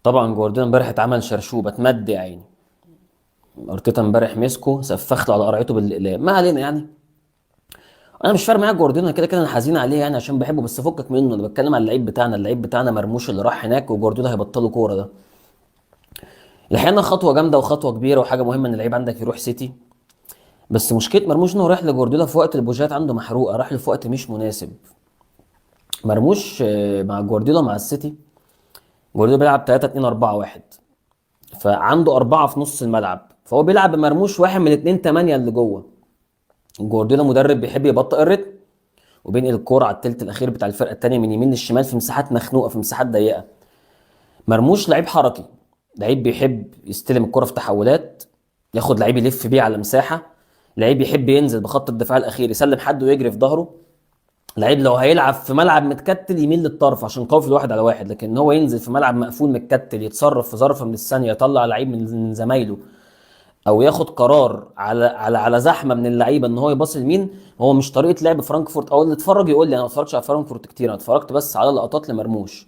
طبعا جوارديولا امبارح اتعمل شرشوبه اتمد يا عيني. ارتيتا امبارح مسكه سفخ له على قرعته بالاقلام، ما علينا يعني. انا مش فارق معايا جوارديولا، كده كده انا حزين عليه يعني عشان بحبه، بس فكك منه، انا بتكلم على اللعيب بتاعنا. اللعيب بتاعنا مرموش اللي راح هناك، وجوارديولا هيبطله كوره ده. الحقيقه خطوه جامده وخطوه كبيره وحاجه مهمه ان اللعيب عندك يروح سيتي. بس مشكله مرموش انه راح لجوارديولا في وقت البوجات عنده محروقه، راح له في وقت مش مناسب. مرموش مع جوارديولا مع السيتي، جوارديولا بيلعب 3 2 4 1، فعنده أربعة في نص الملعب، فهو بيلعب بمرموش واحد من اتنين تمانية اللي جوه. جوارديولا مدرب بيحب يبطئ الريتم، وبينقل الكورة على التلت الأخير بتاع الفرقة التانية من يمين للشمال في مساحات مخنوقة، في مساحات ضيقة. مرموش لعيب حركي، لعيب بيحب يستلم الكرة في تحولات، ياخد لعيب يلف بيه على مساحة، لعيب يحب ينزل بخط الدفاع الأخير يسلم حد ويجري في ظهره، لعيب لو هيلعب في ملعب متكتل يميل للطرف عشان قوي في الواحد على واحد، لكن هو ينزل في ملعب مقفول متكتل يتصرف في ظرف من الثانية، يطلع لعيب من زمايله، او ياخد قرار على زحمه من اللعيبه ان هو يباصي لمين. هو مش طريقه لعب فرانكفورت، او اللي اتفرج يقول لي انا ما اتفرجتش على فرانكفورت كتير، انا اتفرجت بس على لقطات لمرموش.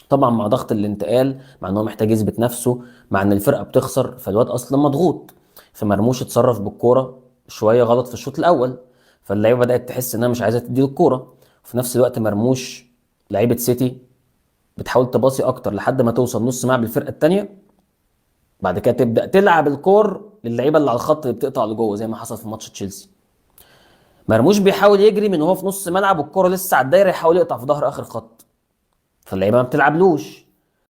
طبعا مع ضغط الانتقال، مع ان هو محتاج يثبت نفسه، مع ان الفرقه بتخسر، فالواد اصلا مضغوط. فمرموش اتصرف بالكوره شويه غلط في الشوط الاول، فاللعيبه بدات تحس انها مش عايزه تديله الكوره. وفي نفس الوقت مرموش، لعيبه سيتي بتحاول تباصي اكتر لحد ما توصل نص ملعب الفرقه الثانيه، بعد كده تبدا تلعب الكور للعيبه اللي على الخط اللي بتقطع لجوه زي ما حصل في ماتش تشيلسي. مرموش بيحاول يجري من وهو في نص ملعب والكره لسه على الدايره، يحاول يقطع في ظهر اخر خط، فاللعيبه ما بتلعبلوش،